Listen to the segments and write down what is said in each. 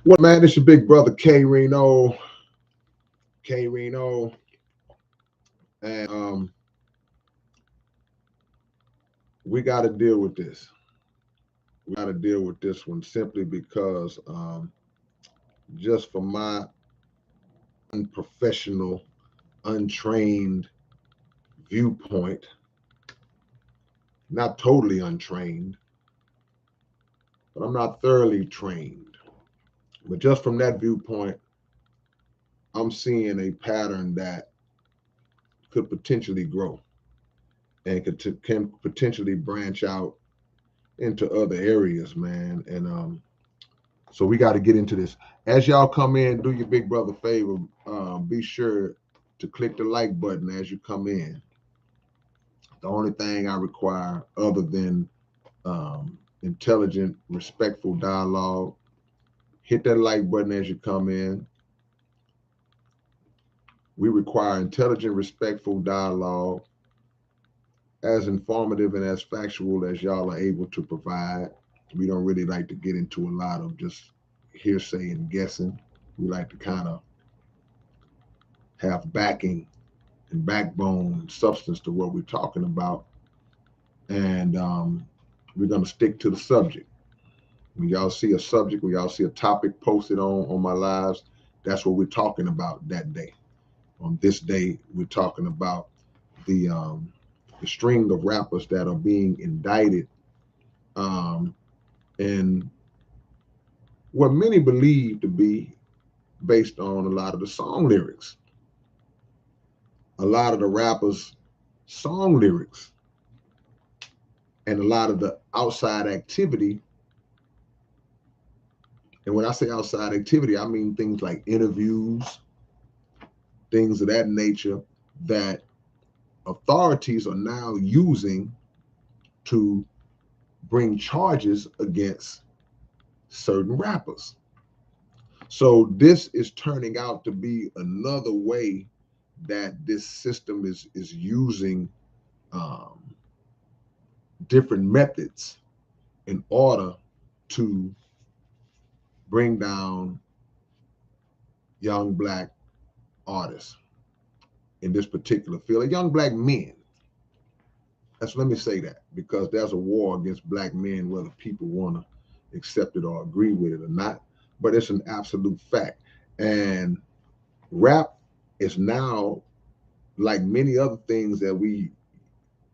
What man? It's your big brother K-Rino, K-Rino, and we got to deal with this. We got to deal with this one simply because just from my unprofessional, untrained viewpoint, not totally untrained, but I'm not thoroughly trained. But just from that viewpoint, I'm seeing a pattern that could potentially grow and can potentially branch out into other areas, man. And so we got to get into this. As y'all come in, do your big brother favor. Be sure to click the like button as you come in. The only thing I require, other than intelligent, respectful dialogue, hit that like button as you come in. We require intelligent, respectful dialogue, as informative and as factual as y'all are able to provide. We don't really like to get into a lot of just hearsay and guessing. We like to kind of have backing and backbone and substance to what we're talking about. And we're going to stick to the subject. When y'all see a subject, when y'all see a topic posted on my lives, that's what we're talking about that day. On this day, we're talking about the string of rappers that are being indicted and what many believe to be based on a lot of the song lyrics. A lot of the rappers' song lyrics and a lot of the outside activity. And when I say outside activity, I mean things like interviews, things of that nature that authorities are now using to bring charges against certain rappers. So this is turning out to be another way that this system is using different methods in order to bring down young black artists in this particular field, young black men. Let me say that, because there's a war against black men, whether people want to accept it or agree with it or not, but it's an absolute fact. And rap is now, like many other things that we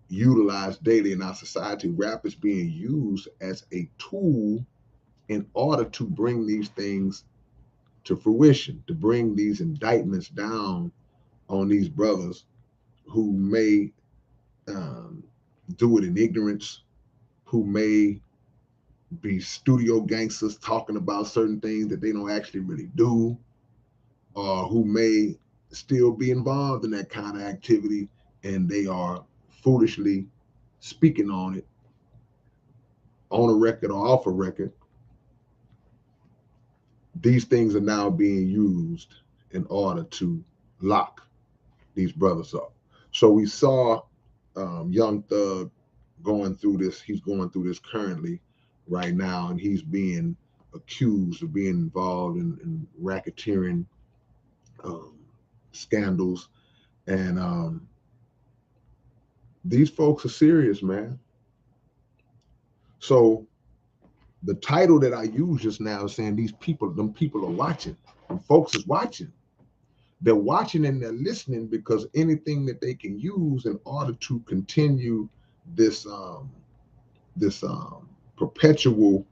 utilize daily in our society, rap is being used as a tool in order to bring these things to fruition, to bring these indictments down on these brothers who may do it in ignorance, who may be studio gangsters talking about certain things that they don't actually really do, or who may still be involved in that kind of activity and they are foolishly speaking on it on a record or off a record. These things are now being used in order to lock these brothers up. So we saw Young Thug going through this. He's going through this currently right now, and he's being accused of being involved in racketeering scandals. And these folks are serious, man. So the title that I used just now is saying them people are watching. And folks is watching. They're watching and they're listening, because anything that they can use in order to continue this perpetual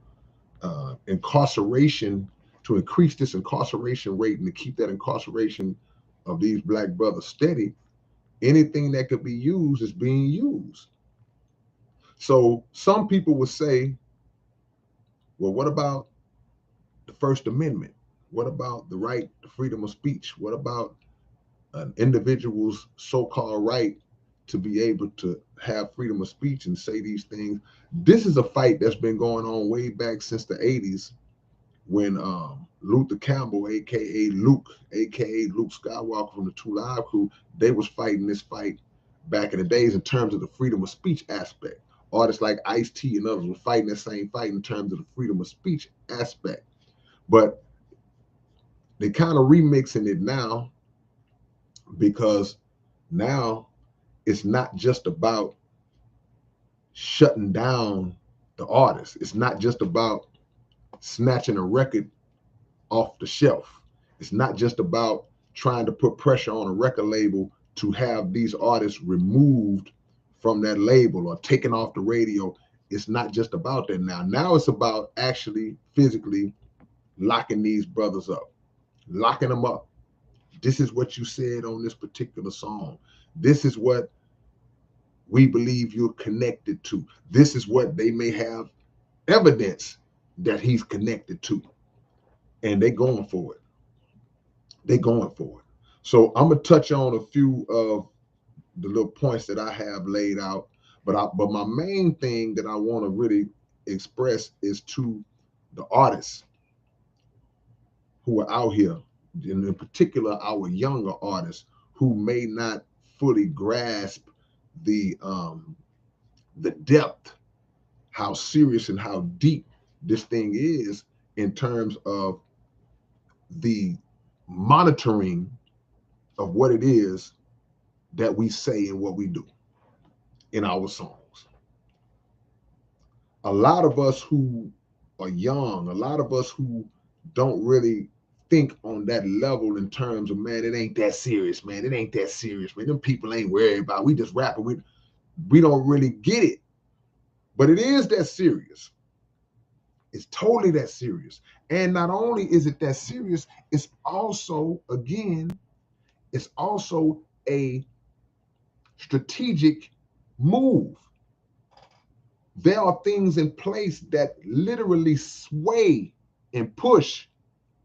incarceration, to increase this incarceration rate and to keep that incarceration of these black brothers steady, anything that could be used is being used. So some people would say, well, what about the First Amendment? What about the right to freedom of speech? What about an individual's so-called right to be able to have freedom of speech and say these things? This is a fight that's been going on way back since the 80s, when Luther Campbell, aka Luke Skywalker from the Two Live Crew, they was fighting this fight back in the days in terms of the freedom of speech aspect. Artists like Ice-T and others were fighting that same fight in terms of the freedom of speech aspect. But They kind of remixing it now, because now it's not just about shutting down the artist. It's not just about snatching a record off the shelf. It's not just about trying to put pressure on a record label to have these artists removed from that label or taken off the radio. It's not just about that now. Now it's about actually physically locking these brothers up, locking them up. This is what you said on this particular song. This is what we believe you're connected to. This is what they may have evidence that he's connected to. And they going for it. They going for it. So I'm gonna touch on a few of the little points that I have laid out. But my main thing that I want to really express is to the artists who are out here, and in particular our younger artists who may not fully grasp the depth, how serious and how deep this thing is in terms of the monitoring of what it is that we say and what we do in our songs. A lot of us who are young, a lot of us who don't really think on that level in terms of, man, it ain't that serious, man. It ain't that serious, man. Them people ain't worried about it. We just rapping. We don't really get it. But it is that serious. It's totally that serious. And not only is it that serious, it's also, again, it's also a strategic move. There are things in place that literally sway and push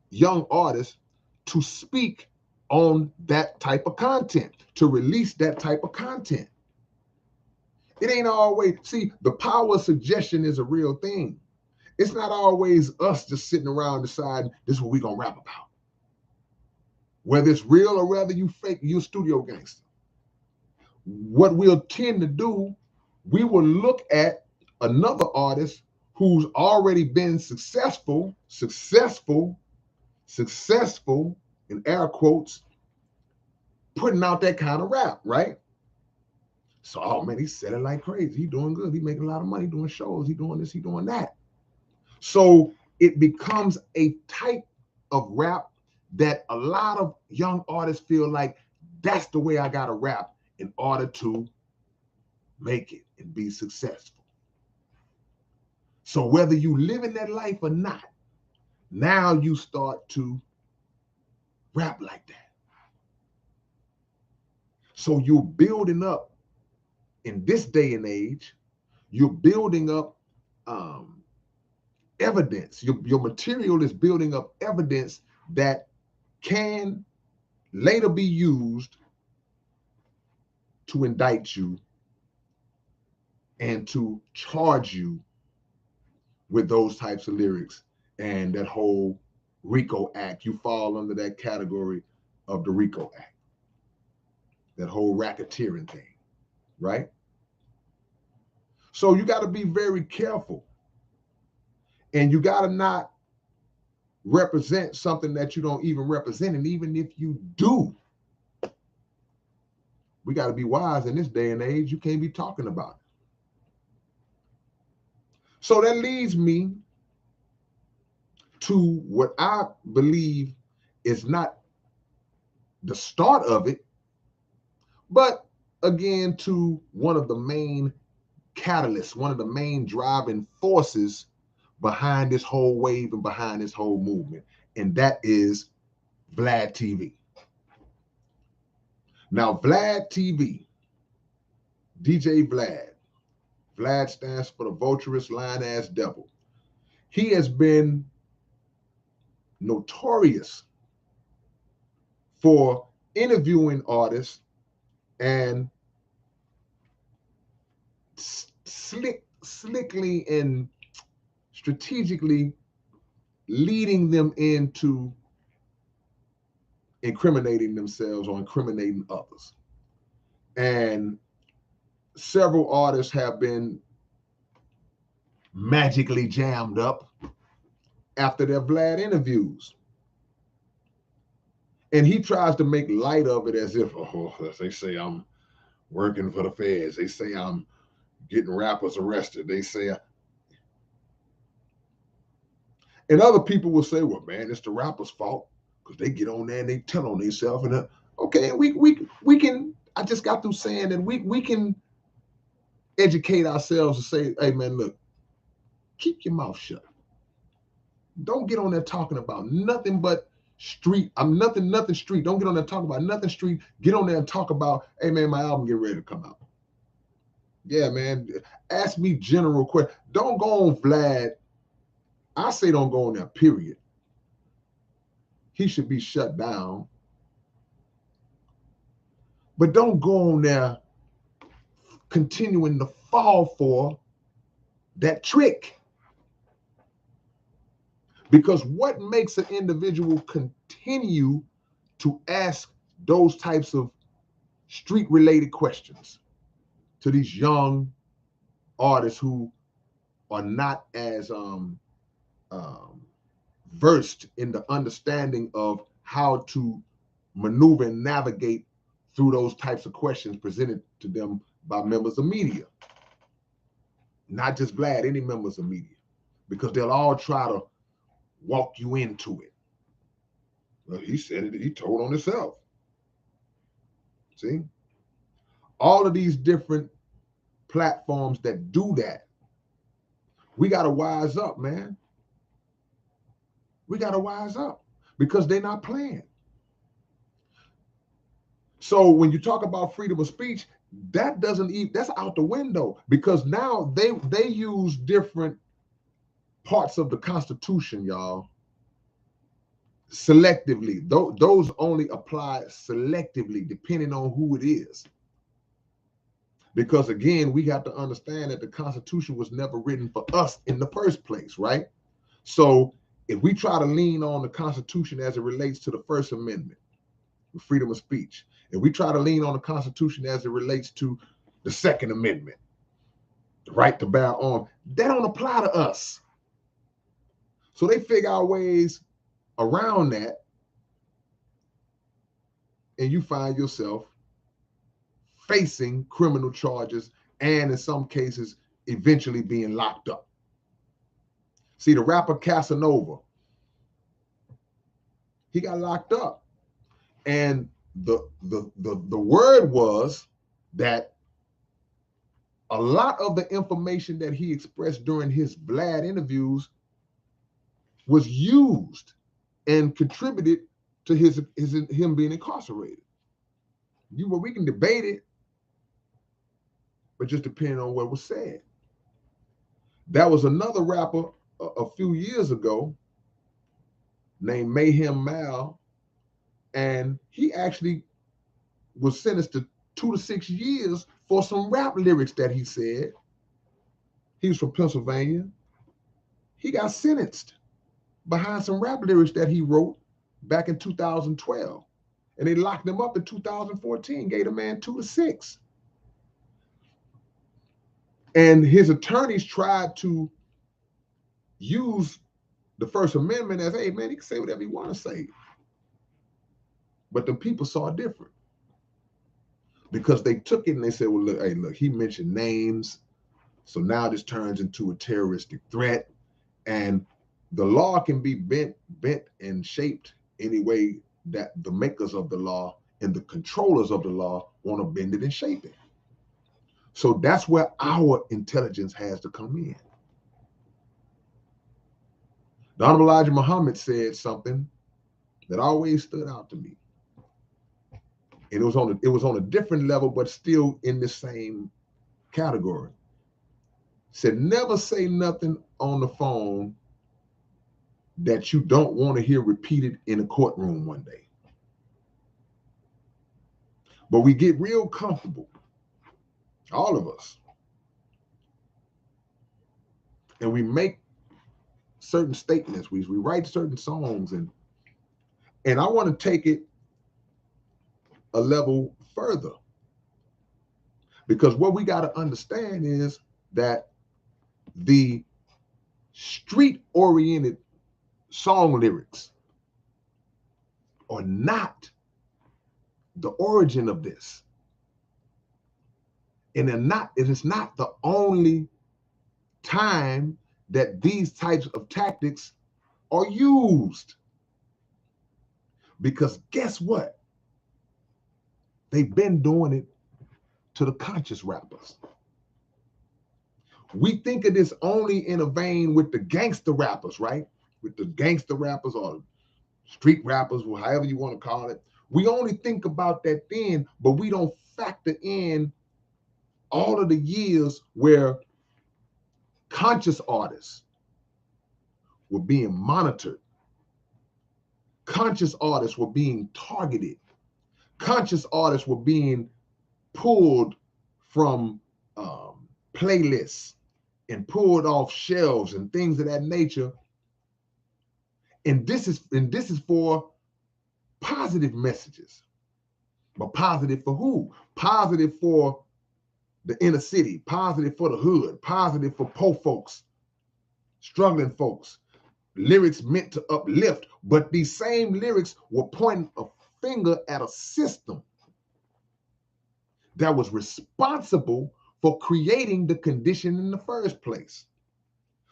young artists to speak on that type of content, to release that type of content. It ain't always, see, the power of suggestion is a real thing. It's not always us just sitting around deciding this is what we're gonna rap about. Whether it's real or whether you fake, you studio gangster. What we'll tend to do, we will look at another artist who's already been successful, in air quotes, putting out that kind of rap, right? So, oh man, he's selling like crazy. He's doing good. He's making a lot of money doing shows. He's doing this, he's doing that. So it becomes a type of rap that a lot of young artists feel like that's the way I gotta rap in order to make it and be successful. So whether you live in that life or not, now you start to rap like that. So you're building up, in this day and age, you're building up evidence. Your material is building up evidence that can later be used to indict you and to charge you with those types of lyrics and that whole RICO Act. You fall under that category of the RICO Act, that whole racketeering thing, right? So you got to be very careful, and you got to not represent something that you don't even represent. And even if you do, we got to be wise in this day and age. You can't be talking about it. So that leads me to what I believe is not the start of it, but again, to one of the main catalysts, one of the main driving forces behind this whole wave and behind this whole movement, and that is Vlad TV. Now, Vlad TV, DJ Vlad, Vlad stands for the vulturous lying-ass devil. He has been notorious for interviewing artists and slickly and strategically leading them into incriminating themselves or incriminating others. And several artists have been magically jammed up after their Vlad interviews. And he tries to make light of it as if, oh, they say I'm working for the feds. They say I'm getting rappers arrested. They say, and other people will say, well, man, it's the rapper's fault because they get on there and they tell on themselves. And okay, we can. I just got through saying that we can educate ourselves and say, hey, man, look, keep your mouth shut. Don't get on there talking about nothing but street. I'm nothing street. Don't get on there talking about nothing street. Get on there and talk about, hey, man, my album get ready to come out. Yeah, man. Ask me general questions. Don't go on Vlad. I say don't go on there, period. He should be shut down. But don't go on there continuing to fall for that trick. Because what makes an individual continue to ask those types of street-related questions to these young artists who are not as versed in the understanding of how to maneuver and navigate through those types of questions presented to them by members of media. Not just Vlad, any members of media, because they'll all try to walk you into it. Well, he said it, he told on himself. See? All of these different platforms that do that, we got to wise up, man. We got to wise up because they're not playing. So when you talk about freedom of speech, that doesn't even, that's out the window, because now they use different parts of the Constitution, y'all, selectively. Those only apply selectively depending on who it is. Because again, we have to understand that the Constitution was never written for us in the first place, right? So if we try to lean on the Constitution as it relates to the First Amendment, the freedom of speech, if we try to lean on the Constitution as it relates to the Second Amendment, the right to bear arms, that don't apply to us. So they figure out ways around that, and you find yourself facing criminal charges and in some cases eventually being locked up. See, the rapper Casanova, he got locked up, and the word was that a lot of the information that he expressed during his Vlad interviews was used and contributed to him being incarcerated. We can debate it, but just depending on what was said. That was another rapper a few years ago named Mayhem Mal, and he actually was sentenced to 2 to 6 years for some rap lyrics that he said. He was from Pennsylvania. He got sentenced behind some rap lyrics that he wrote back in 2012. And they locked him up in 2014, gave the man 2 to 6. And his attorneys tried to use the First Amendment as, hey, man, he can say whatever he want to say. But the people saw it different, because they took it and they said, well, look, hey, look, he mentioned names. So now this turns into a terroristic threat. And the law can be bent and shaped any way that the makers of the law and the controllers of the law want to bend it and shape it. So that's where our intelligence has to come in. The Honorable Elijah Muhammad said something that always stood out to me. And it was on a different level, but still in the same category. Said, never say nothing on the phone that you don't want to hear repeated in a courtroom one day. But we get real comfortable, all of us, and we make certain statements. We write certain songs, and I want to take it a level further, because what we got to understand is that the street-oriented song lyrics are not the origin of this. And it is not the only time that these types of tactics are used. Because guess what? They've been doing it to the conscious rappers. We think of this only in a vein with the gangster rappers, right? With the gangster rappers or street rappers, or however you want to call it. We only think about that then, but we don't factor in all of the years where conscious artists were being monitored. Conscious artists were being targeted. Conscious artists were being pulled from playlists and pulled off shelves and things of that nature. And this is for positive messages. But positive for who? Positive for the inner city, positive for the hood, positive for poor folks, struggling folks. Lyrics meant to uplift, but these same lyrics were pointing a finger at a system that was responsible for creating the condition in the first place.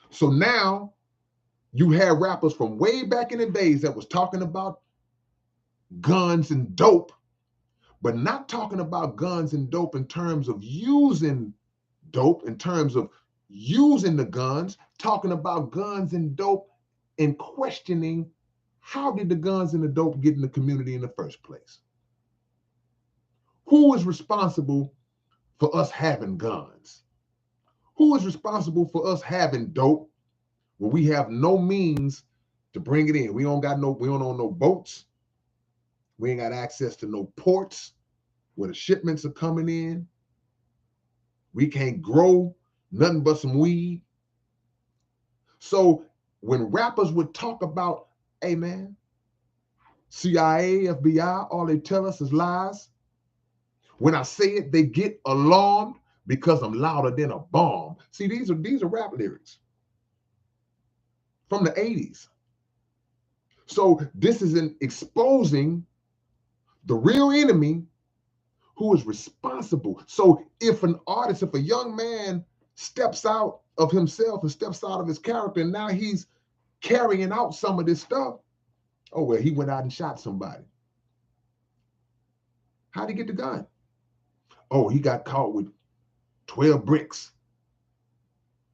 So now you have rappers from way back in the days that was talking about guns and dope, but not talking about guns and dope in terms of using dope, in terms of using the guns, talking about guns and dope and questioning how did the guns and the dope get in the community in the first place? Who is responsible for us having guns? Who is responsible for us having dope when we have no means to bring it in? We don't own no boats. We ain't got access to no ports where the shipments are coming in. We can't grow nothing but some weed. So when rappers would talk about, hey man, CIA, FBI, all they tell us is lies. When I say it, they get alarmed because I'm louder than a bomb. See, these are rap lyrics from the 80s. So this is an exposing the real enemy who is responsible. So if a young man steps out of himself and steps out of his character, and now he's carrying out some of this stuff, oh, well, he went out and shot somebody. How'd he get the gun? Oh, he got caught with 12 bricks.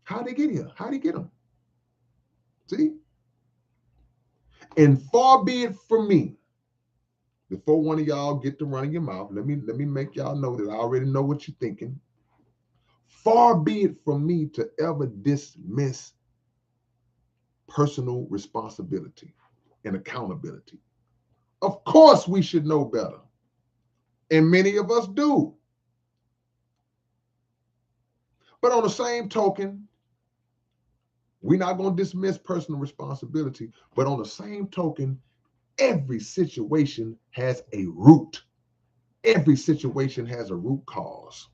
How'd they get here? How'd he get them? See? And far be it from me, before one of y'all get to running your mouth, let me make y'all know that I already know what you're thinking. Far be it from me to ever dismiss personal responsibility and accountability. Of course we should know better. And many of us do. But on the same token, we're not going to dismiss personal responsibility. But on the same token, every situation has a root. Every situation has a root cause.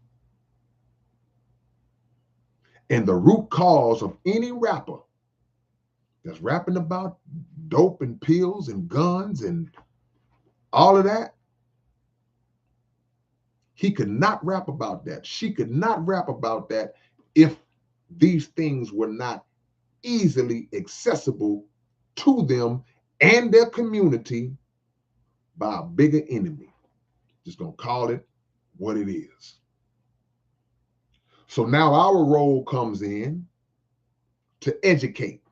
And the root cause of any rapper that's rapping about dope and pills and guns and all of that, he could not rap about that. She could not rap about that if these things were not easily accessible to them and their community by a bigger enemy. Just gonna call it what it is. So now our role comes in to educate.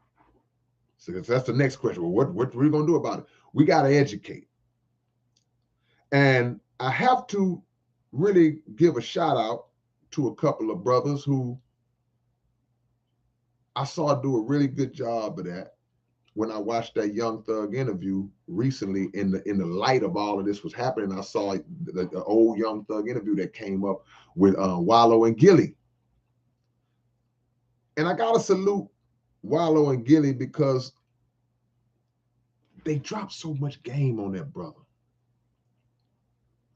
So that's the next question. Well, what are we gonna do about it? We gotta educate. And I have to really give a shout out to a couple of brothers who I saw do a really good job of that when I watched that Young Thug interview recently. In the light of all of this was happening, I saw the old Young Thug interview that came up with Wallow and Gilly. And I gotta salute Wallow and Gilly because they dropped so much game on that brother.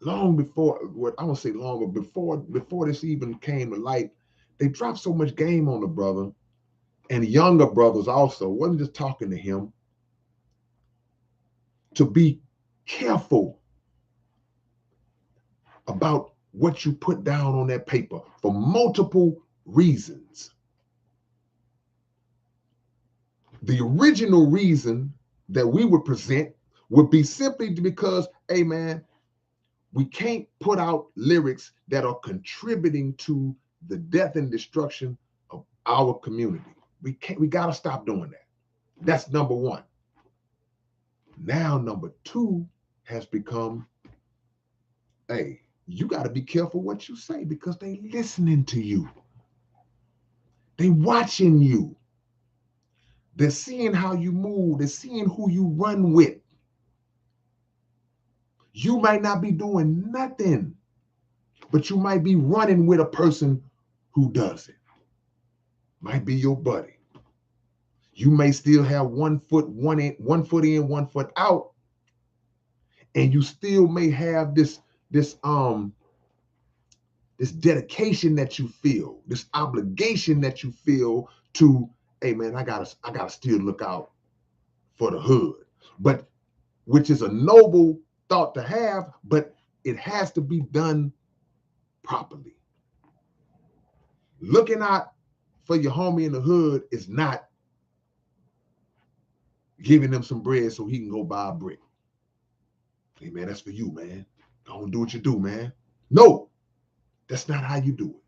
Long before, what I won't say long, but before this even came to light, they dropped so much game on the brother. And younger brothers also wasn't just talking to him to be careful about what you put down on that paper for multiple reasons. The original reason that we would present would be simply because, hey man, we can't put out lyrics that are contributing to the death and destruction of our community. We gotta stop doing that. That's number one. Now, number two has become, hey, you gotta be careful what you say because they listening to you. They watching you. They're seeing how you move. They're seeing who you run with. You might not be doing nothing, but you might be running with a person who does it. Might be your buddy. You may still have one foot in, 1 foot out, and you still may have this dedication that you feel, this obligation that you feel to, hey man, I gotta still look out for the hood. But which is a noble thought to have, but it has to be done properly. Looking out for your homie in the hood is not giving them some bread so he can go buy a brick. Hey man, that's for you, man. Go and do what you do, man. No, that's not how you do it.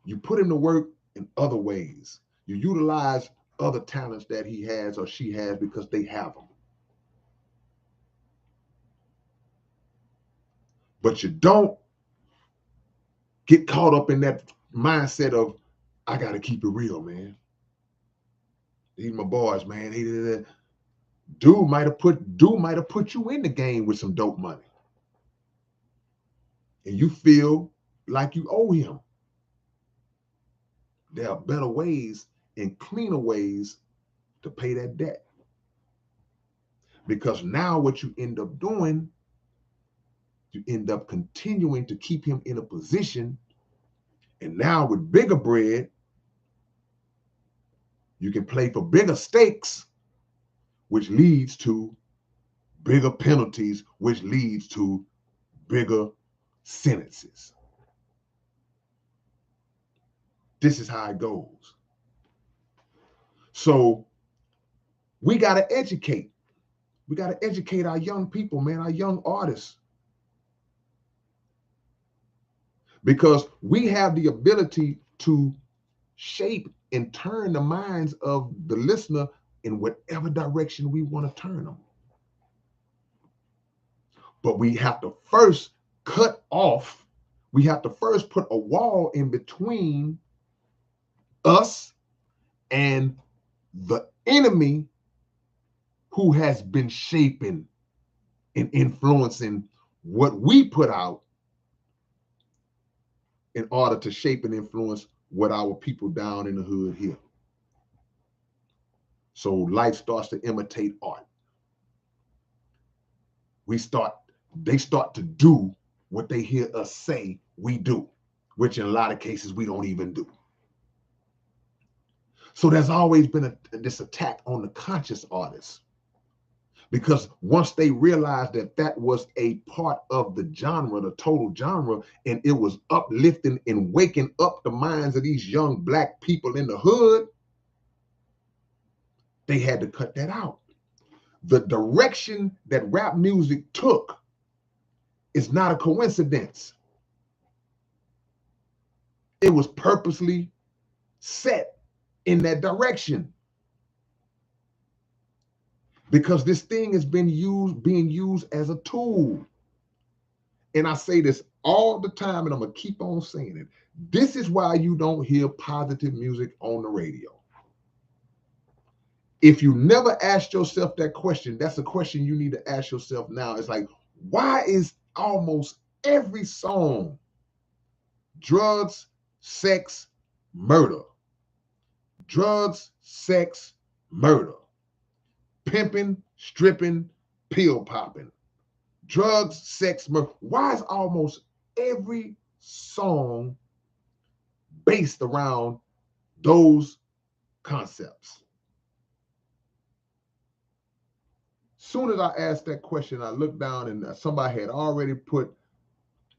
You put him to work in other ways. You utilize other talents that he has or she has because they have them. But you don't get caught up in that mindset of, I got to keep it real, man. These my boys, man. Dude might have put you in the game with some dope money. And you feel like you owe him. There are better ways and cleaner ways to pay that debt. Because now what you end up doing, you end up continuing to keep him in a position. And now with bigger bread, you can play for bigger stakes, which leads to bigger penalties, which leads to bigger sentences. This is how it goes. So we got to educate. We got to educate our young people, man, our young artists. Because we have the ability to shape and turn the minds of the listener in whatever direction we want to turn them. But we have to first we have to first put a wall in between us and the enemy who has been shaping and influencing what we put out in order to shape and influence what our people down in the hood hear. So life starts to imitate art. They start to do what they hear us say we do, which in a lot of cases we don't even do. So there's always been this attack on the conscious artists, because once they realized that was a part of the genre, the total genre, and it was uplifting and waking up the minds of these young Black people in the hood, they had to cut that out. The direction that rap music took is not a coincidence. It was purposely set in that direction, because this thing has been being used as a tool. And I say this all the time, and I'm gonna keep on saying it. This is why you don't hear positive music on the radio. If you never asked yourself that question, that's a question you need to ask yourself now. It's like, why is almost every song drugs, sex, murder? Drugs, sex, murder. Pimping, stripping, pill popping. Drugs, sex, murder. Why is almost every song based around those concepts? soon as I asked that question, I looked down and somebody had already put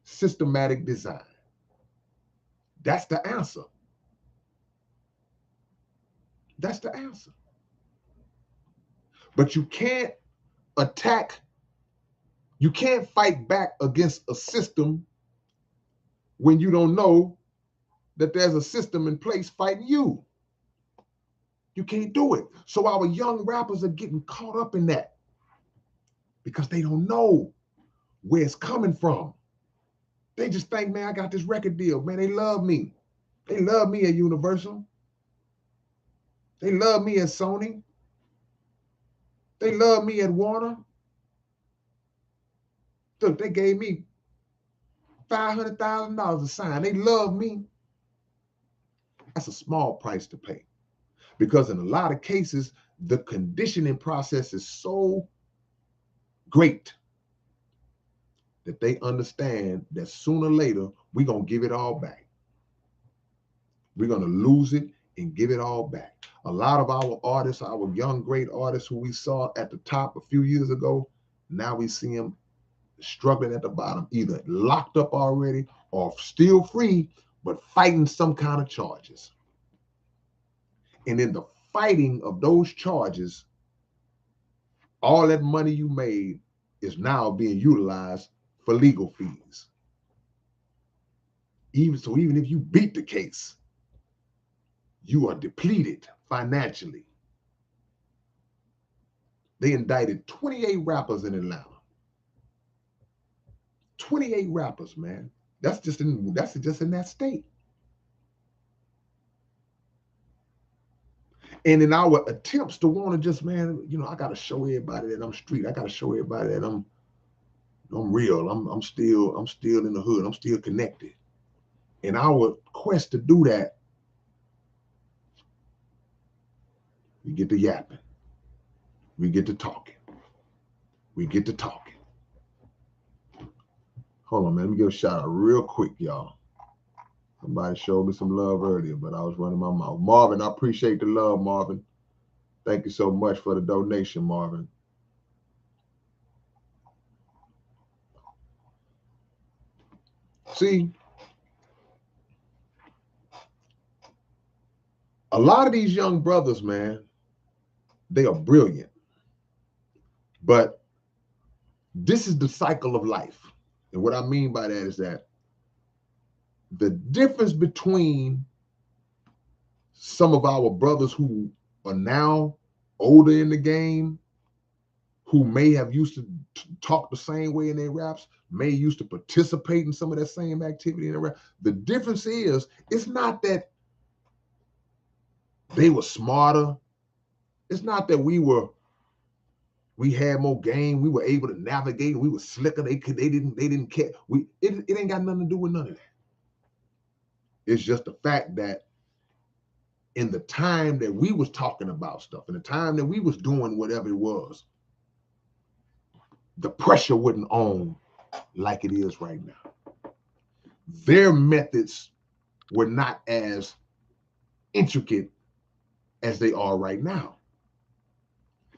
systematic design. That's the answer. That's the answer. But you can't attack, you can't fight back against a system when you don't know that there's a system in place fighting you. You can't do it. So our young rappers are getting caught up in that because they don't know where it's coming from. They just think, man, I got this record deal. Man, they love me. They love me at Universal. They love me at Sony. They love me at Warner. Look, they gave me $500,000 to sign. They love me. That's a small price to pay because in a lot of cases, the conditioning process is so great that they understand that sooner or later, we're going to give it all back. We're going to lose it and give it all back. A lot of our artists, our young, great artists who we saw at the top a few years ago, now we see them struggling at the bottom, either locked up already or still free, but fighting some kind of charges. And in the fighting of those charges, all that money you made is now being utilized for legal fees. Even if you beat the case, you are depleted financially. They indicted 28 rappers in Atlanta. 28 rappers, man. That's just in that state. And in our attempts to want to just, man, you know, I got to show everybody that I'm street. I got to show everybody that I'm real. I'm still in the hood. I'm still connected. In our quest to do that, we get to yapping. We get to talking. We get to talking. Hold on, man. Let me give a shout out real quick, y'all. Somebody showed me some love earlier, but I was running my mouth. Marvin, I appreciate the love, Marvin. Thank you so much for the donation, Marvin. See, a lot of these young brothers, man, they are brilliant. But this is the cycle of life. And what I mean by that is that the difference between some of our brothers who are now older in the game, who may have used to talk the same way in their raps, may used to participate in some of that same activity in their rap. The difference is, it's not that they were smarter. It's not that we had more game, we were able to navigate, we were slicker, they didn't care. It ain't got nothing to do with none of that. It's just the fact that in the time that we was talking about stuff, in the time that we was doing whatever it was, the pressure wasn't on like it is right now. Their methods were not as intricate as they are right now.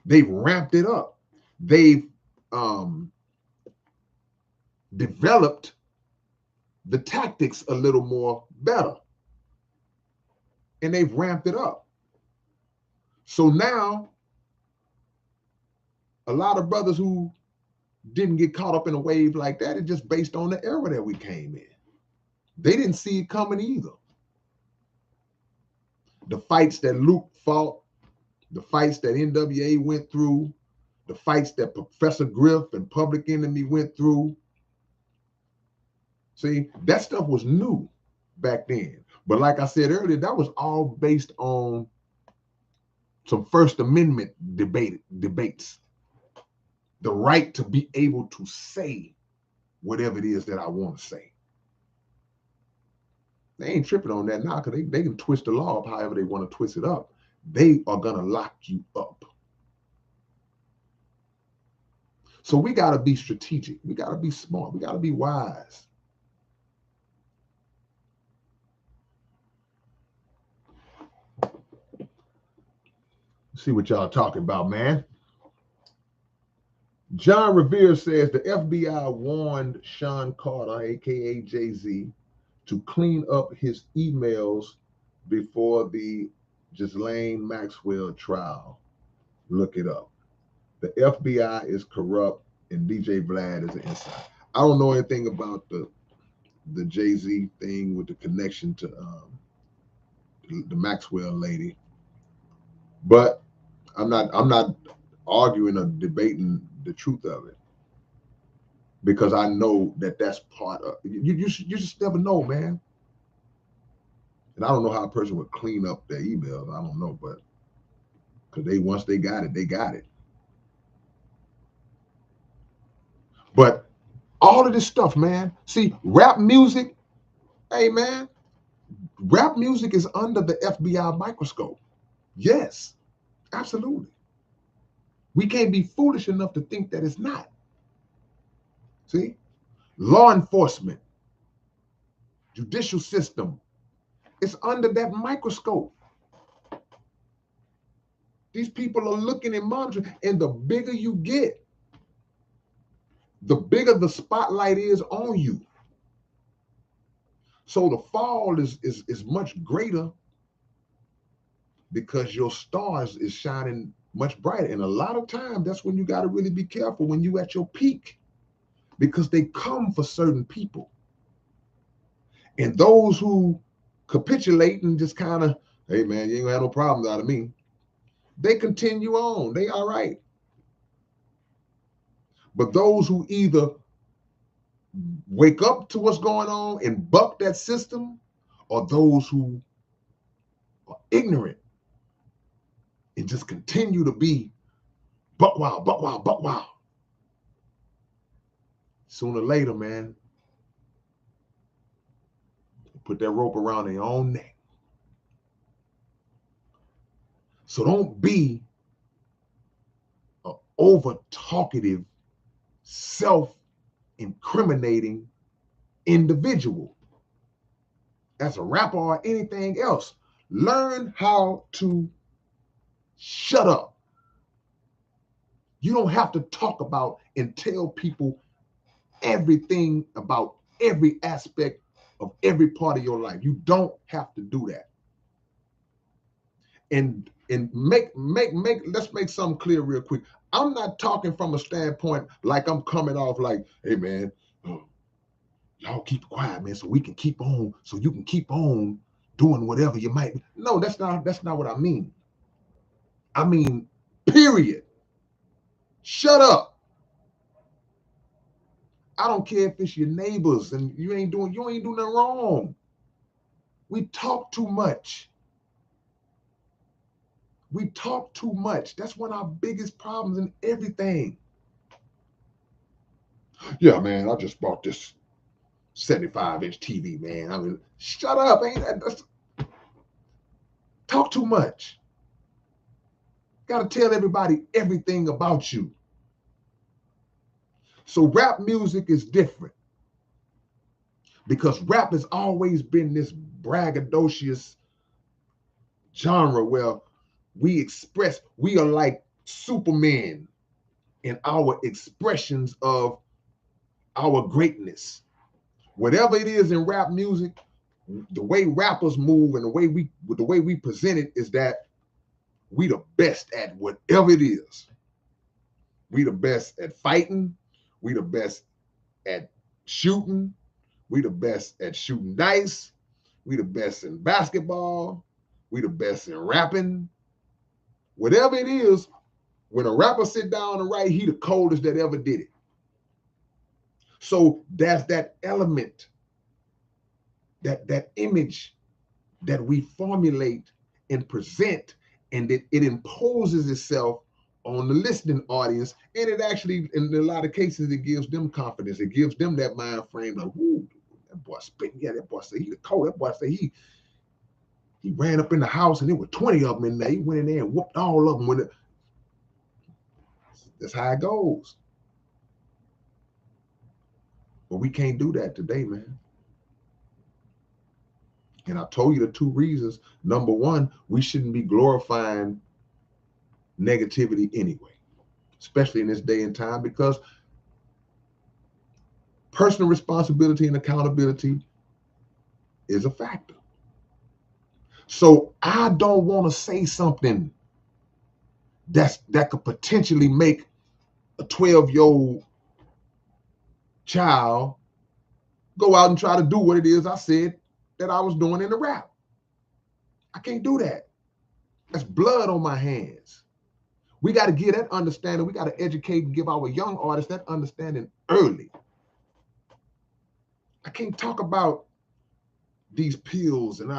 They've ramped it up. They've developed the tactics a little more better. And they've ramped it up. So now, a lot of brothers who didn't get caught up in a wave like that, it's just based on the era that we came in. They didn't see it coming either. The fights that Luke fought, the fights that NWA went through, the fights that Professor Griff and Public Enemy went through. See, that stuff was new back then. But like I said earlier, that was all based on some First Amendment debates. The right to be able to say whatever it is that I want to say. They ain't tripping on that now because they can twist the law up however they want to twist it up. They are going to lock you up. So we got to be strategic. We got to be smart. We got to be wise. See what y'all talking about, man. John Revere says the FBI warned Sean Carter, aka Jay-Z, to clean up his emails before the Ghislaine Maxwell trial. Look it up. The FBI is corrupt and DJ Vlad is an insider. I don't know anything about the Jay-Z thing with the connection to the Maxwell lady, but I'm not arguing or debating the truth of it, because I know that that's part of you just never know, man. And I don't know how a person would clean up their emails. I don't know, but because once they got it, they got it. But all of this stuff, man. See, rap music, hey man, rap music is under the FBI microscope. Yes, absolutely. We can't be foolish enough to think that it's not. See, law enforcement, judicial system, it's under that microscope. These people are looking and monitoring, and the bigger you get, the bigger the spotlight is on you. So the fall is much greater because your stars is shining much brighter. And a lot of times that's when you got to really be careful when you at your peak, because they come for certain people. And those who capitulate and just kind of, hey man, you ain't gonna have no problems out of me, they continue on. They all right. But those who either wake up to what's going on and buck that system, or those who are ignorant and just continue to be buck wild, buck wild, buck wild. Sooner or later, man, put that rope around their own neck. So don't be an over talkative, self-incriminating individual as a rapper or anything else. Learn how to shut up. You don't have to talk about and tell people everything about every aspect of every part of your life. You don't have to do that. And let's make something clear real quick. I'm not talking from a standpoint like I'm coming off like, hey man, y'all keep it quiet, man, so we can keep on, so you can keep on doing whatever you might. No, that's not what I mean. I mean, period. Shut up. I don't care if it's your neighbors and you ain't doing nothing wrong. We talk too much. We talk too much. That's one of our biggest problems in everything. Yeah, man, I just bought this 75-inch TV, man. I mean, shut up. Talk too much. Got to tell everybody everything about you. So rap music is different, because rap has always been this braggadocious genre where we are like Superman in our expressions of our greatness. Whatever it is in rap music, the way rappers move and the way we present it is that we the best at whatever it is. We the best at fighting. We the best at shooting. We the best at shooting dice. We the best in basketball. We the best in rapping. Whatever it is, when a rapper sit down and write, he the coldest that ever did it. So that's that element, that image that we formulate and present, and it imposes itself on the listening audience, and it actually, in a lot of cases, it gives them confidence. It gives them that mind frame like, "Ooh, that boy spitting. Yeah, that boy say he the cold. That boy say he ran up in the house and there were 20 of them in there. He went in there and whooped all of them." That's how it goes. But we can't do that today, man. And I told you the two reasons. Number one, we shouldn't be glorifying negativity anyway. especially in this day and time, because personal responsibility and accountability is a factor. So I don't want to say something that could potentially make a 12-year-old child go out and try to do what it is I said that I was doing in the rap. I can't do that. That's blood on my hands. We got to get that understanding. We got to educate and give our young artists that understanding early. I can't talk about these pills and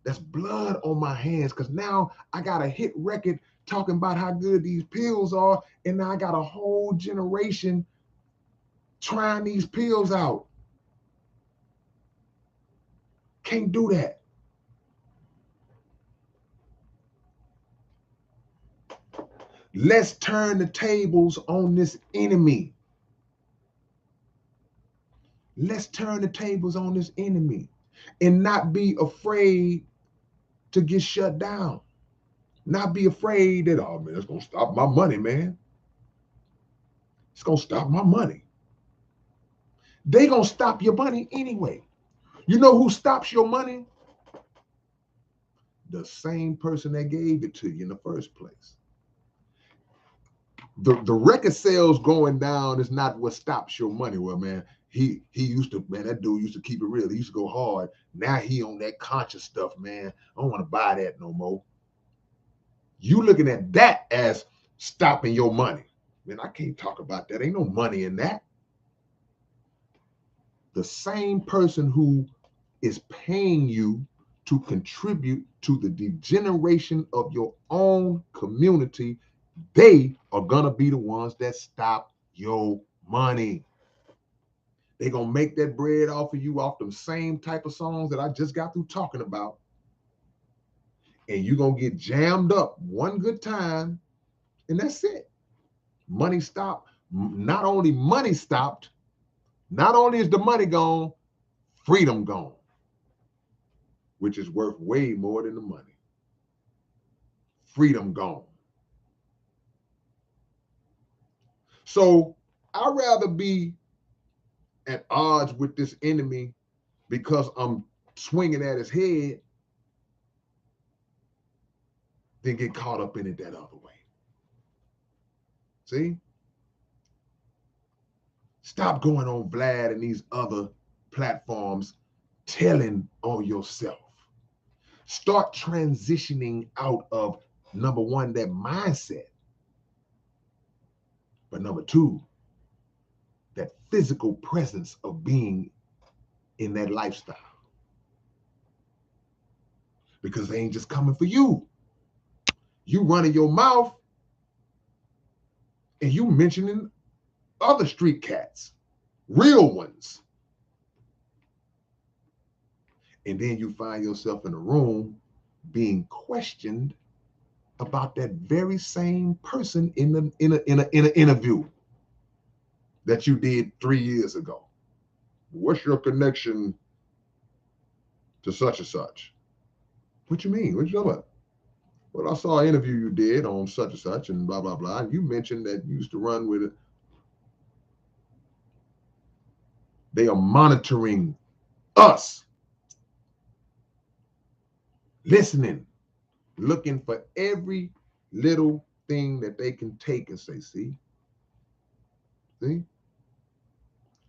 that's blood on my hands, because now I got a hit record talking about how good these pills are, and now I got a whole generation trying these pills out. Can't do that. Let's turn the tables on this enemy. Let's turn the tables on this enemy and not be afraid to get shut down. Not be afraid that, oh man, it's going to stop my money, man. It's going to stop my money. They going to stop your money anyway. You know who stops your money? The same person that gave it to you in the first place. The record sales going down is not what stops your money. Well, man, he used to, man, that dude used to keep it real. He used to go hard. Now he on that conscious stuff, man. I don't want to buy that no more. You looking at that as stopping your money. Man, I can't talk about that. Ain't no money in that. The same person who is paying you to contribute to the degeneration of your own community, they are gonna be the ones that stop your money. They're gonna make that bread off of you off them same type of songs that I just got through talking about. And you're gonna get jammed up one good time, and that's it. Money stopped. Not only money stopped, not only is the money gone, freedom gone, which is worth way more than the money. Freedom gone. So I'd rather be at odds with this enemy because I'm swinging at his head than get caught up in it that other way. See? Stop going on Vlad and these other platforms telling on yourself. Start transitioning out of, number one, that mindset. But number two, that physical presence of being in that lifestyle. Because they ain't just coming for you. You running your mouth and you mentioning other street cats, real ones. And then you find yourself in a room being questioned about that very same person in an interview that you did 3 years ago. What's your connection to such and such? What you mean? What you talking about? Well, I saw an interview you did on such and such and blah, blah, blah. And you mentioned that you used to run with it. They are monitoring us, listening, looking for every little thing that they can take and say, see?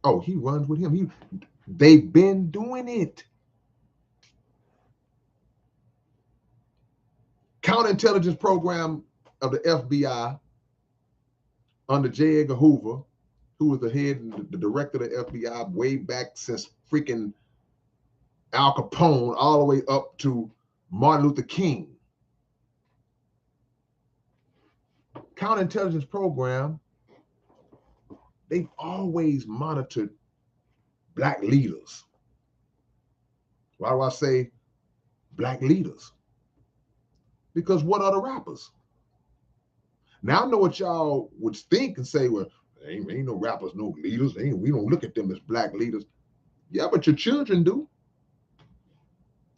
Oh, he runs with him. They've been doing it. Counterintelligence program of the FBI under J. Edgar Hoover, who was the head and the director of the FBI way back since freaking Al Capone all the way up to Martin Luther King. Counterintelligence program, they've always monitored Black leaders. Why do I say Black leaders? Because what are the rappers? Now I know what y'all would think and say, well, ain't no rappers, no leaders. We don't look at them as Black leaders. Yeah, but your children do.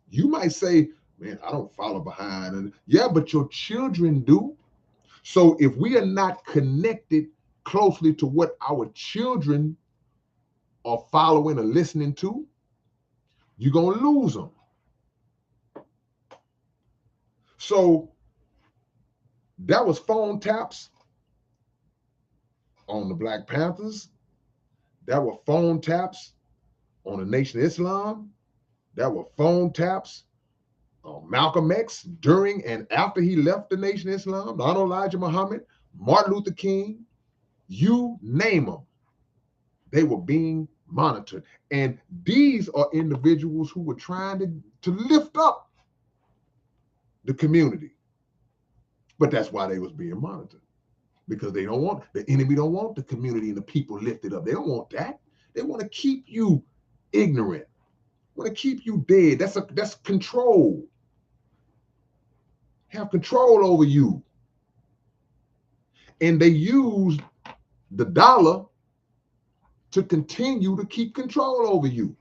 You might say, man, I don't follow behind. And yeah, but your children do. So if we are not connected closely to what our children are following or listening to, you're going to lose them. So that was phone taps on the Black Panthers. That were phone taps on the Nation of Islam. That were phone taps on Malcolm X during and after he left the Nation of Islam, Donald Elijah Muhammad, Martin Luther King, you name them. They were being monitored. And these are individuals who were trying to lift up the community. But that's why they was being monitored. Because they don't want, the enemy don't want the community and the people lifted up. They don't want that. They want to keep you ignorant. Want to keep you dead. That's control. Have control over you. And they use the dollar to continue to keep control over you.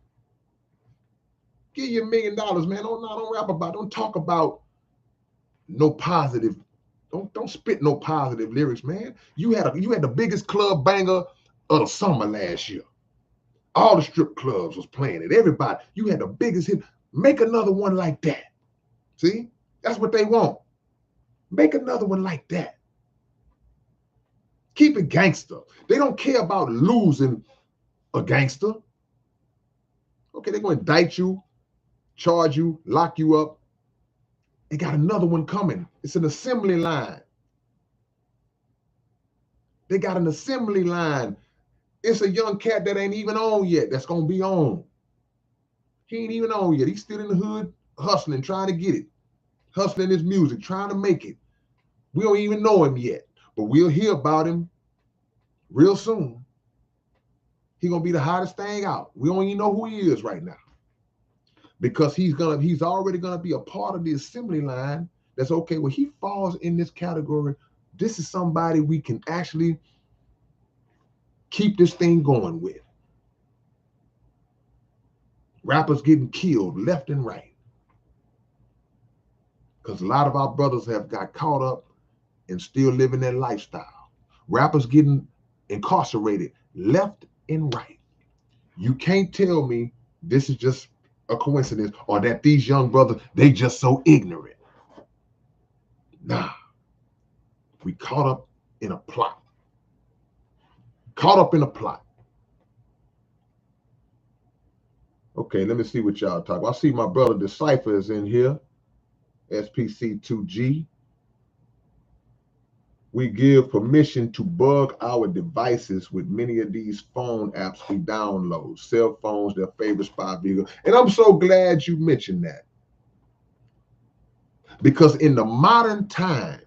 Give you $1 million, man. Don't rap about, don't talk about no positive. Don't spit no positive lyrics, man. You had the biggest club banger of the summer last year. All the strip clubs was playing it. Everybody, you had the biggest hit. Make another one like that. See? That's what they want. Make another one like that. Keep it gangster. They don't care about losing a gangster. Okay, they're going to indict you, charge you, lock you up. They got another one coming. It's an assembly line. They got an assembly line. It's a young cat that ain't even on yet that's going to be on. He ain't even on yet. He's still in the hood hustling, trying to get it. Hustling his music, trying to make it. We don't even know him yet, but we'll hear about him real soon. He's going to be the hottest thing out. We don't even know who he is right now. Because he's already going to be a part of the assembly line. That's okay. Well, he falls in this category. This is somebody we can actually keep this thing going with. Rappers getting killed left and right. Because a lot of our brothers have got caught up and still living their lifestyle. Rappers getting incarcerated left and right. You can't tell me this is just a coincidence or that these young brothers, they just so ignorant. Nah. We caught up in a plot. Caught up in a plot. Okay, let me see what y'all talk about. I see my brother Decipher is in here. SPC2G. We give permission to bug our devices with many of these phone apps we download. Cell phones, their favorite spy vehicle. And I'm so glad you mentioned that. Because in the modern time,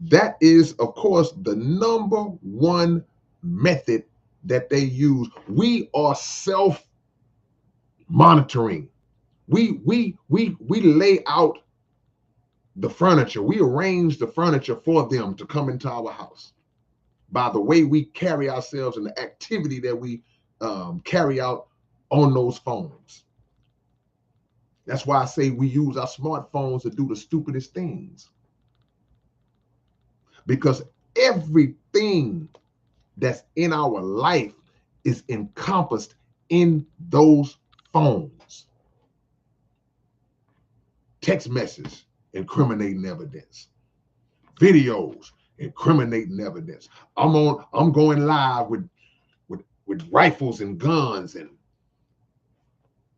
that is, of course, the #1 method that they use. We are self-monitoring. We lay out the furniture. We arrange the furniture for them to come into our house by the way we carry ourselves and the activity that we carry out on those phones. That's why I say we use our smartphones to do the stupidest things. Because everything that's in our life is encompassed in those phones. Text messages, incriminating evidence. Videos, incriminating evidence. I'm going live with rifles and guns and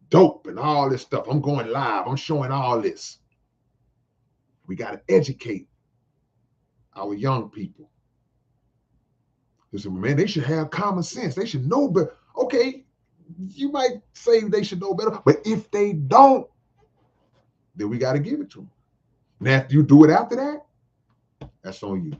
dope and all this stuff. I'm going live. I'm showing all this. We got to educate our young people. They say, man, they should have common sense. They should know better. Okay, you might say they should know better, but if they don't, then we got to give it to them. Now, if you do it after that, that's on you.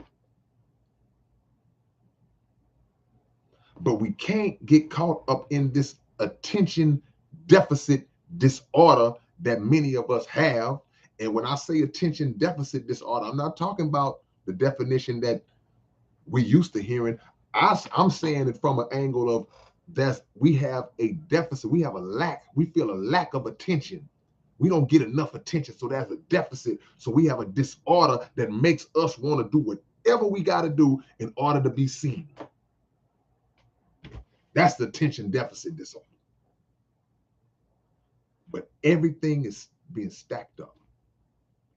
But we can't get caught up in this attention deficit disorder that many of us have. And when I say attention deficit disorder, I'm not talking about the definition that we're used to hearing. I'm saying it from an angle of we have a deficit, we have a lack, we feel a lack of attention. We don't get enough attention, so there's a deficit. So we have a disorder that makes us want to do whatever we got to do in order to be seen. That's the attention deficit disorder. But everything is being stacked up.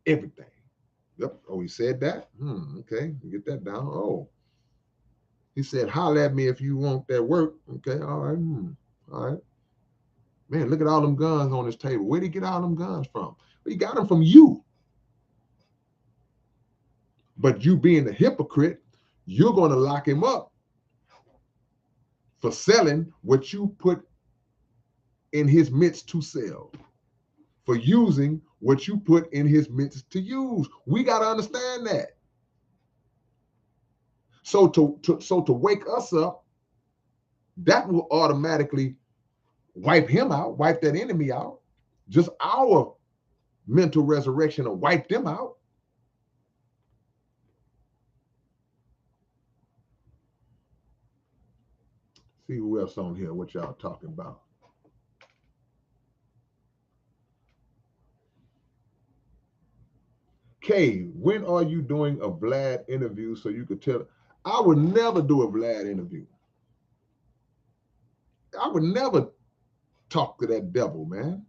Everything. Yep. Oh, he said that? Okay. Get that down. Oh. He said, holler at me if you want that work. Okay. All right. All right. Man, look at all them guns on this table. Where'd he get all them guns from? Well, he got them from you. But you being a hypocrite, you're going to lock him up for selling what you put in his midst to sell, for using what you put in his midst to use. We got to understand that. So to wake us up, that will automatically wipe him out, wipe that enemy out. Just our mental resurrection will wipe them out. See who else on here, what y'all talking about. Kay, when are you doing a Vlad interview so you could tell? I would never do a Vlad interview. I would never talk to that devil, man.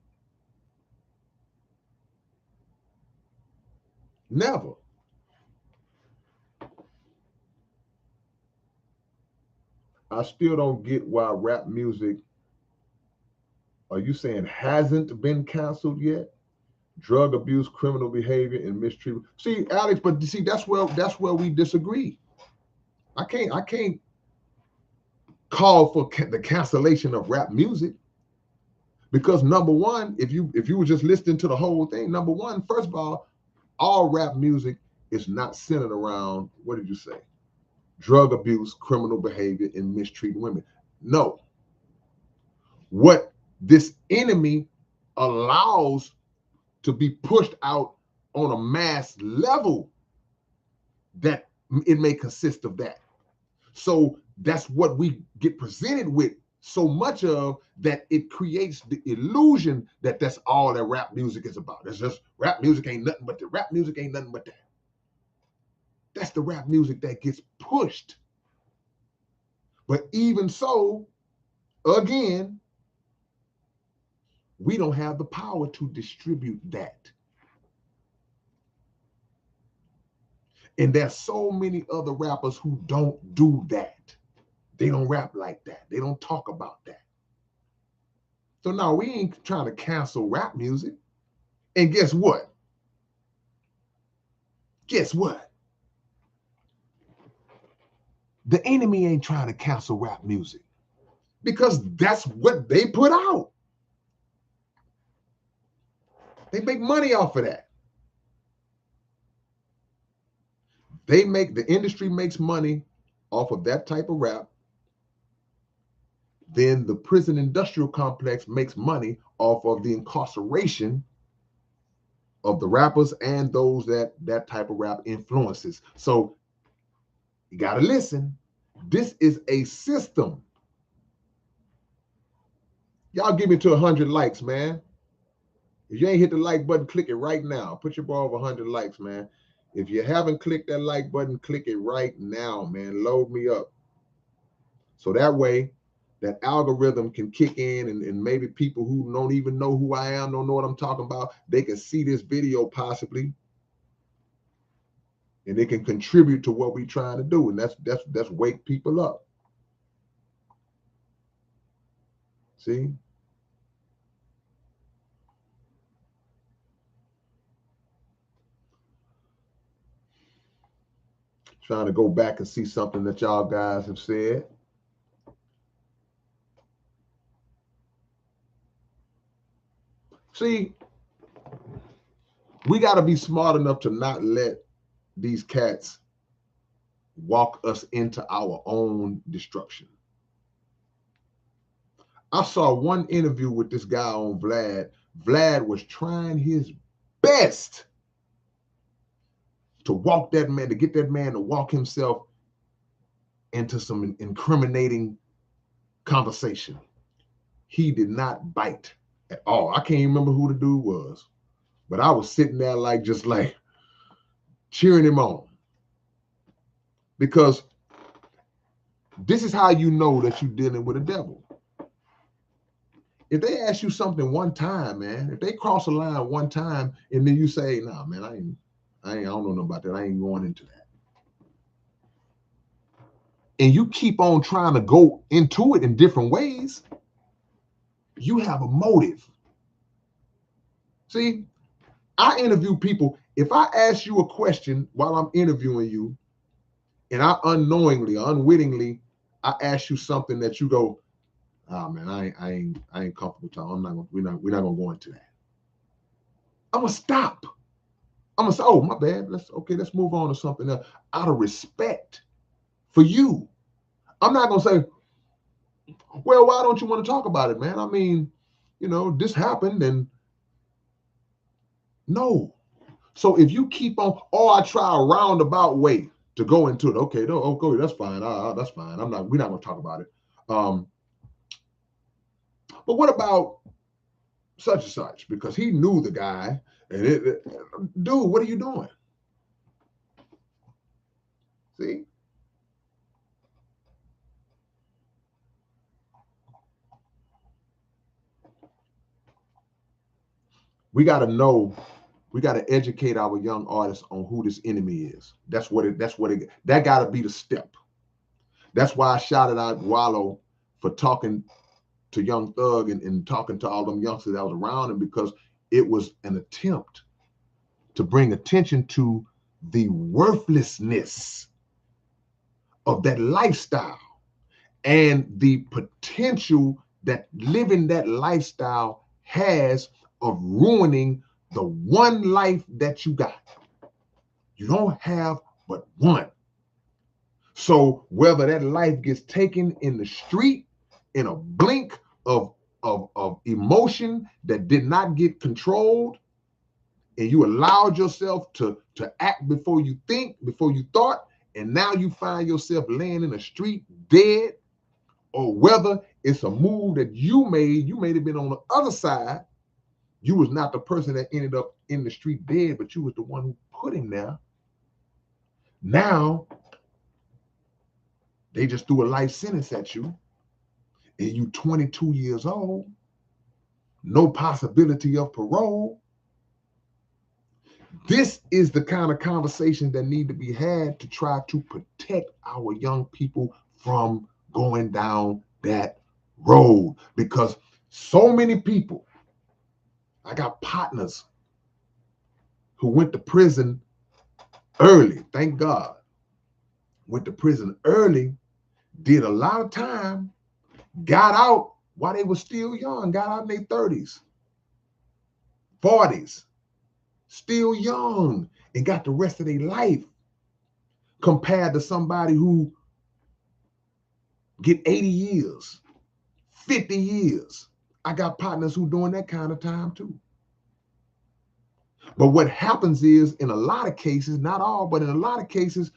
Never. I still don't get why rap music, are you saying hasn't been canceled yet? Drug abuse, criminal behavior, and mistreatment. See, Alex, but see, that's where we disagree. I can't call for the cancellation of rap music, because number one, if you were just listening to the whole thing, number one, first of all rap music is not centered around, what did you say? Drug abuse, criminal behavior, and mistreating women. No. What this enemy allows to be pushed out on a mass level, that it may consist of that. So that's what we get presented with so much of, that it creates the illusion that that's all that rap music is about. It's just rap music ain't nothing but that. Rap music ain't nothing but that. That's the rap music that gets pushed. But even so, again, we don't have the power to distribute that. And there's so many other rappers who don't do that. They don't rap like that. They don't talk about that. So now we ain't trying to cancel rap music. And guess what? Guess what? The enemy ain't trying to cancel rap music, because that's what they put out. They make money off of that. The industry makes money off of that type of rap. Then the prison industrial complex makes money off of the incarceration of the rappers and those that type of rap influences. So you got to listen. This is a system. Y'all give me to 100 likes, man. If you ain't hit the like button, click it right now. Put your ball over 100 likes, man. If you haven't clicked that like button, click it right now, man. Load me up. So that way, that algorithm can kick in, and maybe people who don't even know who I am, don't know what I'm talking about, they can see this video possibly, and they can contribute to what we're trying to do. And that's wake people up. See? Trying to go back and see something that y'all guys have said. See, we got to be smart enough to not let these cats walk us into our own destruction. I saw one interview with this guy on Vlad. Vlad was trying his best to walk that man, to get that man to walk himself into some incriminating conversation. He did not bite. at all. I can't even remember who the dude was, but I was sitting there like just like cheering him on, because this is how you know that you're dealing with a devil. If they ask you something one time, man, if they cross a line one time and then you say, "Nah, man, I don't know nothing about that. I ain't going into that," and you keep on trying to go into it in different ways, you have a motive. See, I interview people. If I ask you a question while I'm interviewing you, and I unknowingly or unwittingly, I ask you something that you go, "Oh man, I ain't comfortable talking. We're not gonna go into that." I'm gonna stop. I'm gonna say, "Oh, my bad. Let's move on to something else." Out of respect for you, I'm not gonna say, "Well, why don't you want to talk about it, man? I mean, this happened," and no. So if you keep on, "Oh, I try a roundabout way to go into it," okay, no, okay, that's fine. That's fine. We're not gonna talk about it. But what about such and such? Because he knew the guy, and dude, what are you doing? See? We got to know, we got to educate our young artists on who this enemy is. That got to be the step. That's why I shouted out Wallow for talking to Young Thug and talking to all them youngsters that was around him, because it was an attempt to bring attention to the worthlessness of that lifestyle and the potential that living that lifestyle has of ruining the one life that you got. You don't have but one. So whether that life gets taken in the street in a blink of emotion that did not get controlled, and you allowed yourself to act before you think, before you thought, and now you find yourself laying in the street dead, or whether it's a move that you may have been on the other side. You was not the person that ended up in the street dead, but you was the one who put him there. Now they just threw a life sentence at you, and you 22 years old, no possibility of parole. This is the kind of conversation that need to be had to try to protect our young people from going down that road, because so many people, I got partners who went to prison early, thank God, went to prison early, did a lot of time, got out while they were still young, got out in their 30s, 40s, still young, and got the rest of their life, compared to somebody who get 80 years, 50 years. I got partners who doing that kind of time too. But what happens is, in a lot of cases, not all, but in a lot of cases,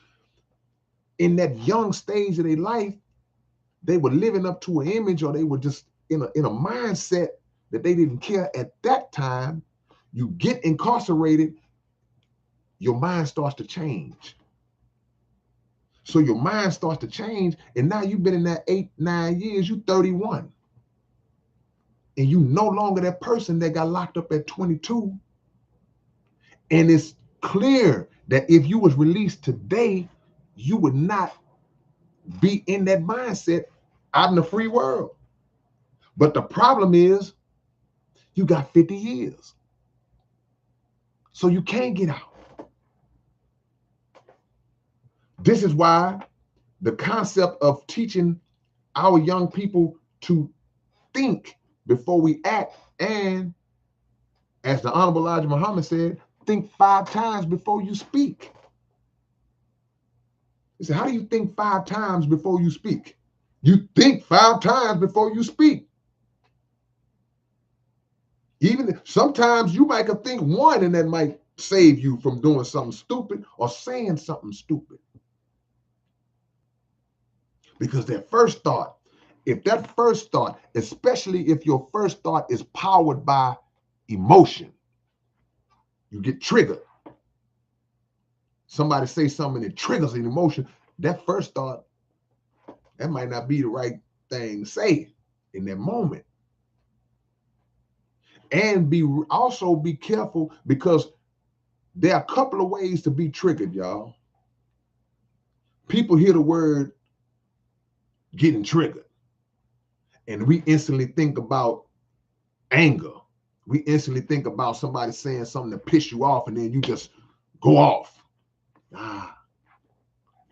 in that young stage of their life, they were living up to an image, or they were just in a mindset that they didn't care at that time. You get incarcerated, your mind starts to change. So your mind starts to change, and now you've been in that 8-9 years, you 31. And you no longer that person that got locked up at 22. And it's clear that if you was released today, you would not be in that mindset out in the free world. But the problem is, you got 50 years. So you can't get out. This is why the concept of teaching our young people to think before we act, and as the Honorable Elijah Muhammad said, think 5 times before you speak. He said, how do you think 5 times before you speak? You think 5 times before you speak. Even sometimes you might could think one, and that might save you from doing something stupid or saying something stupid. Because that first thought If that first thought, especially if your first thought is powered by emotion, you get triggered. Somebody say something that triggers an emotion, that first thought, that might not be the right thing to say in that moment. And also be careful, because there are a couple of ways to be triggered, y'all. People hear the word getting triggered, and we instantly think about anger. We instantly think about somebody saying something to piss you off, and then you just go off.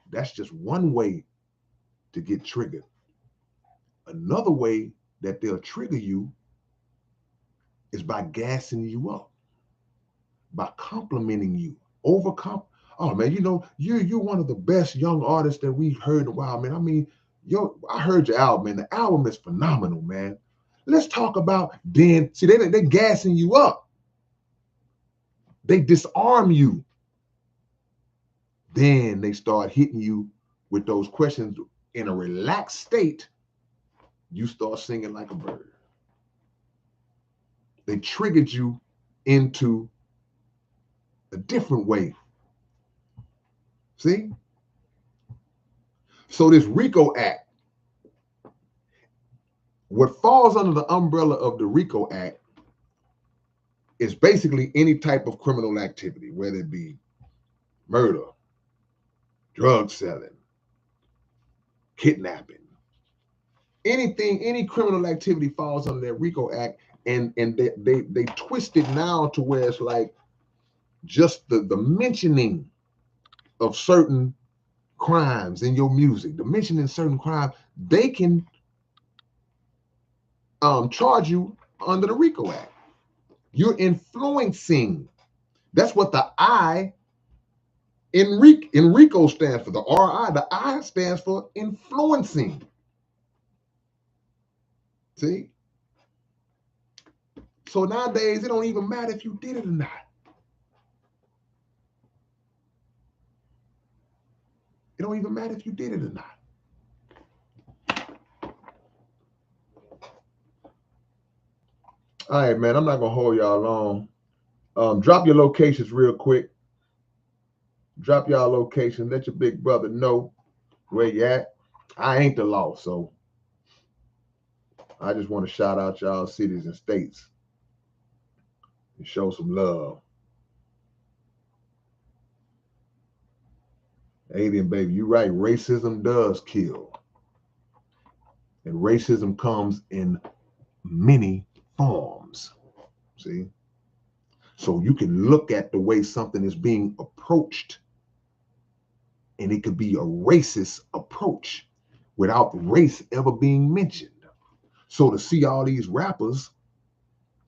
That's just one way to get triggered. Another way that they'll trigger you is by gassing you up, by complimenting you. Oh man, you're one of the best young artists that we've heard in a while, man. I mean, I heard your album, man. The album is phenomenal, man. Let's talk about. Then see, they're gassing you up. They disarm you. Then they start hitting you with those questions. In a relaxed state, you start singing like a bird. They triggered you into a different way. See? So this RICO Act, what falls under the umbrella of the RICO Act is basically any type of criminal activity, whether it be murder, drug selling, kidnapping. Anything, any criminal activity falls under that RICO Act, and they twist it now to where it's like just the mentioning of certain crimes in your music, the mentioning certain crimes, they can charge you under the RICO Act. You're influencing. That's what the I in RICO stands for. The RI, the I stands for influencing. See? So nowadays, it don't even matter if you did it or not. It don't even matter if you did it or not. All right, man, I'm not going to hold y'all long. Drop your locations real quick. Drop y'all location. Let your big brother know where you at. I ain't the law, so I just want to shout out y'all cities and states and show some love. Alien baby, you right. Racism does kill. And racism comes in many forms. See? So you can look at the way something is being approached, and it could be a racist approach without race ever being mentioned. So to see all these rappers,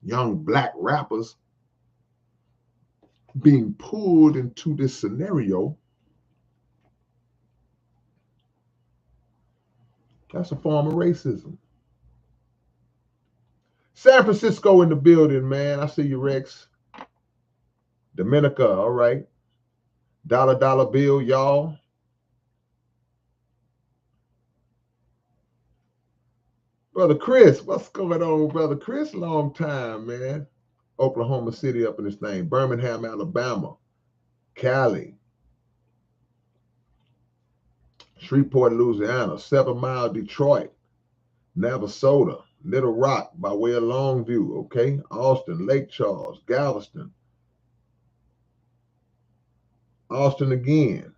young black rappers, being pulled into this scenario, that's a form of racism. San Francisco in the building, man. I see you, Rex. Dominica, all right. Dollar bill, y'all. Brother Chris, what's going on, Brother Chris? Long time, man. Oklahoma City up in this thing. Birmingham, Alabama. Cali. Shreveport, Louisiana. 7 Mile, Detroit. Navasota. Little Rock by way of Longview, okay? Austin, Lake Charles, Galveston. Austin again.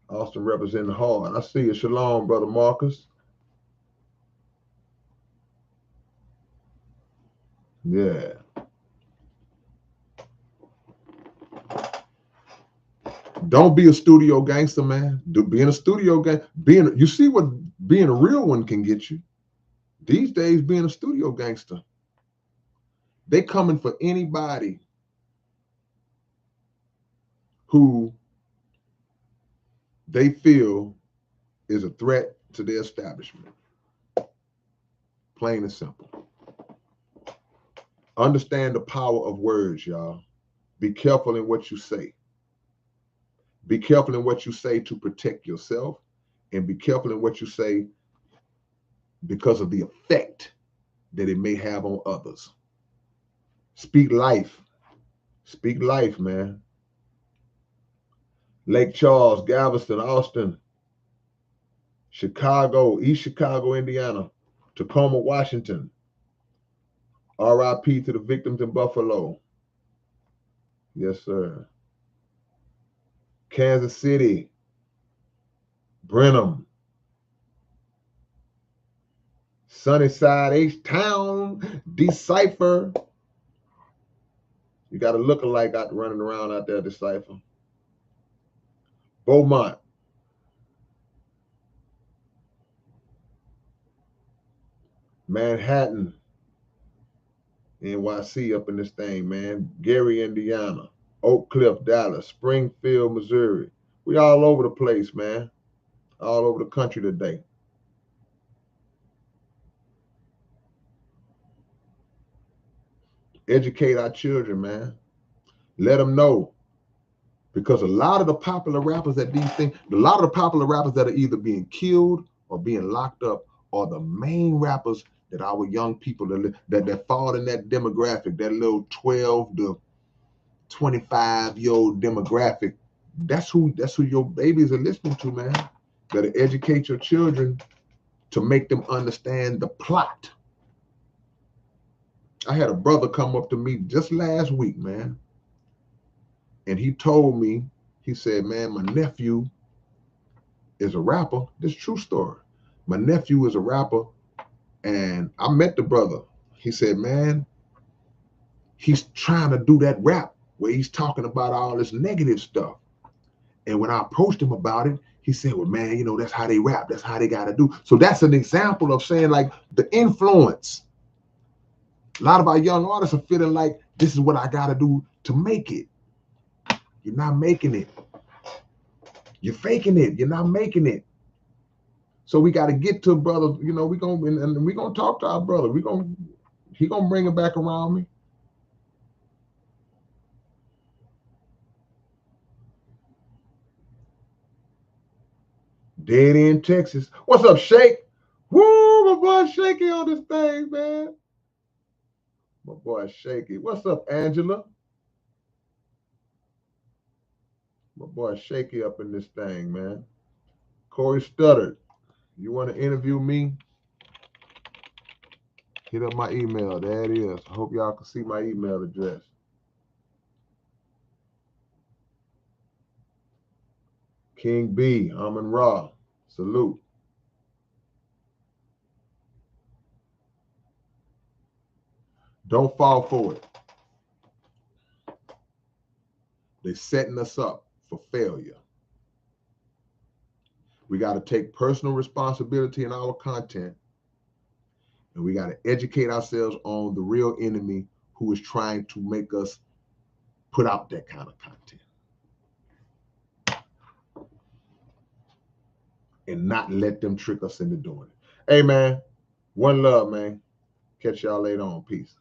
Austin representing hard. I see you. Shalom, Brother Marcus. Yeah. Don't be a studio gangster, man. Being a studio gangster, you see what being a real one can get you. These days, being a studio gangster, they coming for anybody who they feel is a threat to their establishment. Plain and simple. Understand the power of words, y'all. Be careful in what you say. Be careful in what you say to protect yourself, and be careful in what you say because of the effect that it may have on others. Speak life. Speak life, man. Lake Charles, Galveston, Austin, Chicago, East Chicago, Indiana, Tacoma, Washington. RIP to the victims in Buffalo. Yes, sir. Kansas City, Brenham, Sunnyside, H-Town, Decipher. You got a look-alike out running around out there, Decipher. Beaumont. Manhattan, NYC up in this thing, man. Gary, Indiana. Oak Cliff, Dallas. Springfield, Missouri. We all over the place, man. All over the country today. Educate our children, man. Let them know. Because a lot of the popular rappers that are either being killed or being locked up are the main rappers that our young people that fall in that demographic, that little 12 to 25-year-old demographic. That's who your babies are listening to, man. Better educate your children to make them understand the plot. I had a brother come up to me just last week, man. And he told me, he said, man, my nephew is a rapper. This is a true story. My nephew is a rapper, and I met the brother. He said, man, he's trying to do that rap where he's talking about all this negative stuff. And when I approached him about it, he said, well, man, you know, that's how they rap. That's how they got to do. So that's an example of saying, like, the influence. A lot of our young artists are feeling like this is what I got to do to make it. You're not making it. You're faking it. You're not making it. So we got to get to brother. You know, we're gonna talk to our brother. He gonna bring it back around me. Dead End, Texas. What's up, Shake? Woo, my boy Shaky on this thing, man. My boy Shaky. What's up, Angela? My boy Shaky up in this thing, man. Corey Stuttered. You want to interview me? Hit up my email. There it is. I hope y'all can see my email address. King B, Amun Ra. Salute. Don't fall for it. They're setting us up for failure. We got to take personal responsibility in our content, and we got to educate ourselves on the real enemy who is trying to make us put out that kind of content and not let them trick us into doing it. Hey, man, one love, man. Catch y'all later on. Peace.